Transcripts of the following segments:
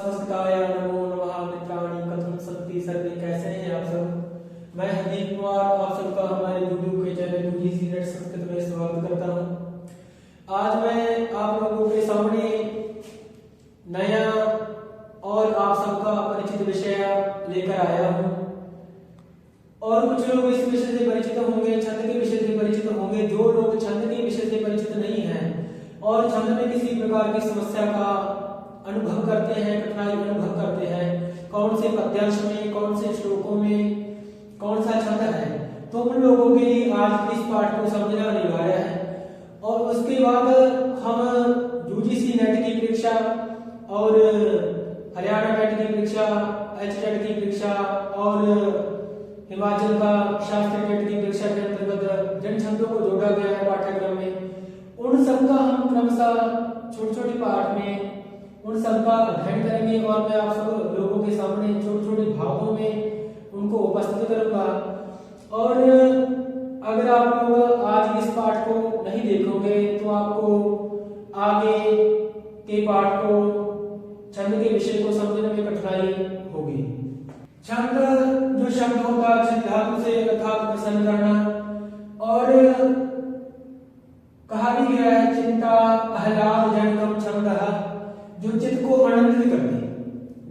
नमस्कार नमो नमः मित्राणि कथम सन्ति सर्वे, कैसे हैं आप सब। मैं हनीफ कुमार आप सबका हमारे यूट्यूब के चैनल यूजीसी नेट संस्कृत में स्वागत करता हूं। आज मैं आप लोगों के सामने नया और आप सबका परिचित विषय लेकर आया हूं। और कुछ लोग इस विषय से परिचित होंगे, छंद के विषय से परिचित होंगे। जो लोग छंद के विषय से परिचित नहीं हैं और छंद में किसी प्रकार की समस्या का अनुभव करते हैं, कठिनाई अनुभव करते हैं, कौन से पद्यांश में, कौन से श्लोकों में कौन सा छंद है, तो उन लोगों के लिए आज इस पाठ को समझना अनिवार्य है। और उसके बाद हम यूजीसी नेट की परीक्षा और हरियाणा नेट की परीक्षा, एचटेट की परीक्षा और हिमाचल का शास्त्री नेट की परीक्षा के अंतर्गत जिन छंदों को जोड़ा गया है पाठ्यक्रम में, उन सब का हम क्रमशः छोटे छोटे पाठ में उन सब का अध्ययन करेंगे और मैं आप सब लोगों के सामने छोटे छोटे भागों में उनको उपस्थित करूंगा। और अगर आप लोग आज इस पाठ को नहीं देखोगे तो आपको आगे के पाठ को, छंद के विषय को समझने में कठिनाई होगी। छंद जो शब्द होता है छंद धातु से अर्थात प्रसन्न करना, और कहा भी गया है चिंता आह्लाद जनकम छंदः, जो चित्त को आनंदित कर दे,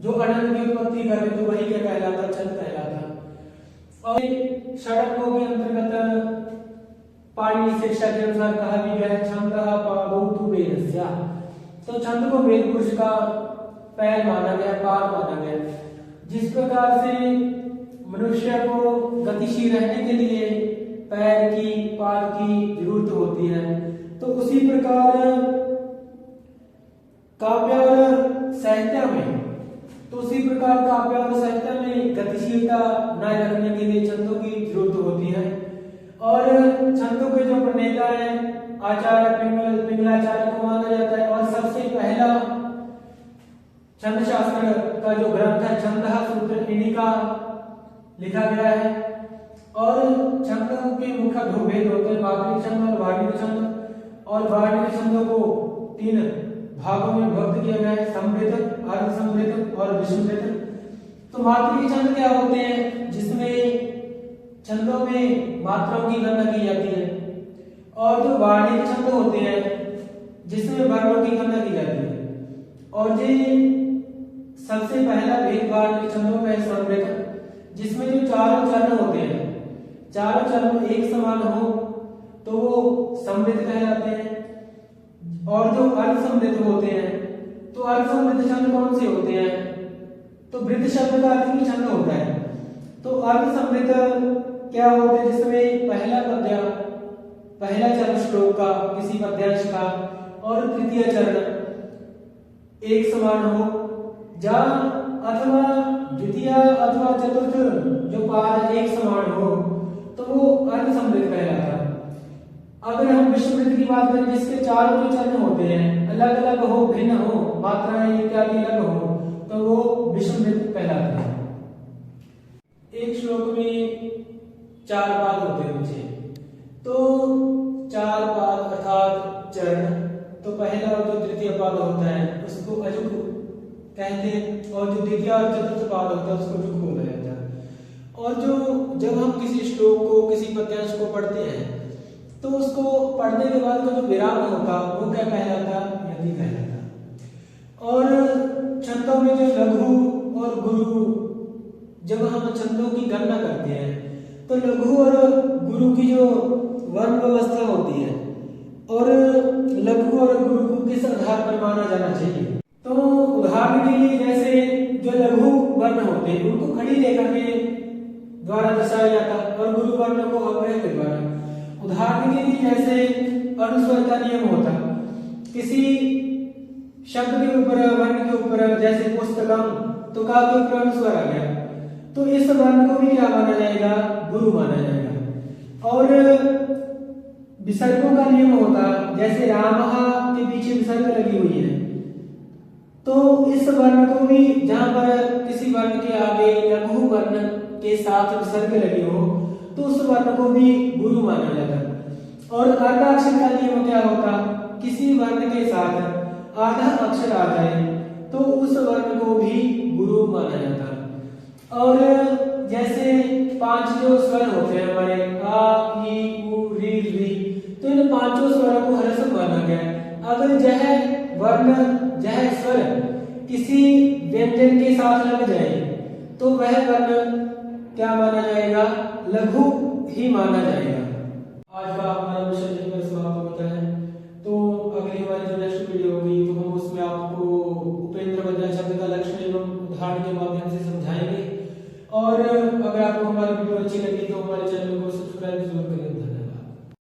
जो आनंद की उत्पत्ति करे, तो वही क्या कहलाता, छंद कहलाता। और षडंगों के अंतर्गत पाणिनि शिक्षा के अनुसार कहा भी गया है छंदः पादौ वेदस्य, तो छंद को वेद पुरुष का पैर माना गया, पाद माना गया। जिस प्रकार से मनुष्य को गतिशील रहने के लिए पैर की, पाद की जरूरत होती है, तो उसी प्रकार काव्य और साहित्य में, तो उसी प्रकार काव्य और साहित्य में गतिशीलता बनाए रखने के लिए छंदों की जरूरत होती है। और छंदों के जो प्रणेता हैं आचार्य पिंगलाचार्य को माना जाता है। और सबसे पहला छंद शास्त्र का जो ग्रंथ है छंदः सूत्र, इन्हीं का लिखा गया है। और छंदों के मुख्य दो भेद होते हैं, मात्रिक छंद और वार्णिक छंद। और वार्णिक छंदों को तीन भागों में विभक्त किया गया है, समृद्ध, अर्धसमृद्ध और विषमृद्ध। तो मात्रिक छंद क्या होते हैं, जिसमें छंदों में मात्राओं की गणना की जाती है। और जो वार्णिक छंद होते हैं जिसमें वर्णों की गणना की जाती है। और ये सबसे पहला भेद वार्णिक छंदों में समृद्ध, जिसमें जो चारों चरण होते हैं, चारों चरण एक समान हो तो वो समृद्ध कहलाते हैं। और जो अर्धसमृद्ध होते हैं, तो अर्धसमृद्ध छंद कौन से होते हैं, तो वृद्ध शब्द का अर्थ भी छंद होता है। तो अर्धसमृद्ध क्या होते हैं, जिसमें पहला पद्य, पहला चरण श्लोक का, किसी पद्यांश का, और तृतीय चरण एक समान हो, जहाँ अथवा द्वितीय अथवा चतुर्थ जो पाद एक समान हो, तो वो अर्धसमृद्ध कहलाता है। अगर हम विषमृद्ध की बात करें, जिसके चारों जो चरण होते हैं अलग अलग हो, भिन्न हो, मात्राएं इत्यादि अलग हो, तो वो विषमृद्ध कहलाते हैं। एक श्लोक में चार पाद होते हैं बच्चे, तो चार पाद अर्थात चरण, तो पहला और जो तृतीय पाद होता है उसको अजुक कहते हैं, और जो द्वितीय और चतुर्थ पाद होता है उसको जुक बोला जाता है। और जो जब हम किसी श्लोक को, किसी पद्यांश को पढ़ते हैं, तो उसको पढ़ने के बाद का जो विराम होता वो क्या कहलाता, यदि कहलाता। और छंदों में जो लघु और गुरु, जब हम छंदों की गणना करते हैं तो लघु और गुरु की जो वर्ण व्यवस्था होती है, और लघु और गुरु को किस आधार पर माना जाना चाहिए, तो उदाहरण के लिए जैसे जो लघु वर्ण होते हैं उनको खड़ी रेखा के द्वारा दर्शाया जाता है और गुरु वर्ण को अवग्रह के द्वारा। उदाहरण के लिए जैसे अनुस्वर का नियम होता, किसी शब्द के ऊपर, वर्ण के ऊपर, जैसे पुस्तकम, तो का के ऊपर अनुस्वर आ गया, तो इस वर्ण को भी क्या माना जाएगा, गुरु माना जाएगा। और विसर्गों का नियम होता, जैसे रामः के पीछे विसर्ग लगी हुई है, तो इस वर्ण को भी, जहां पर किसी वर्ण के आगे लघु वर्ण के साथ विसर्ग लगी हो, तो उस वर्ण को भी गुरु माना जाता है। और अर्धाक्षर का नियम क्या होता, किसी वर्ण के साथ आधा अक्षर आ जाए तो उस वर्ण को भी गुरु माना जाता है। और जैसे 5 जो स्वर होते हैं हमारे आ, ई, उ, री, तो इन 5 स्वरों को ह्रस्व माना गया है। अगर यह वर्ण, यह स्वर किसी व्यंजन के साथ लग जाए तो वह वर्ण क्या माना जाएगा? लघु ही माना जाएगा। आज का हमारा विषय यहीं पर समाप्त होता है। तो अगली हमारी जो नेक्स्ट वीडियो होगी तो हम उसमें आपको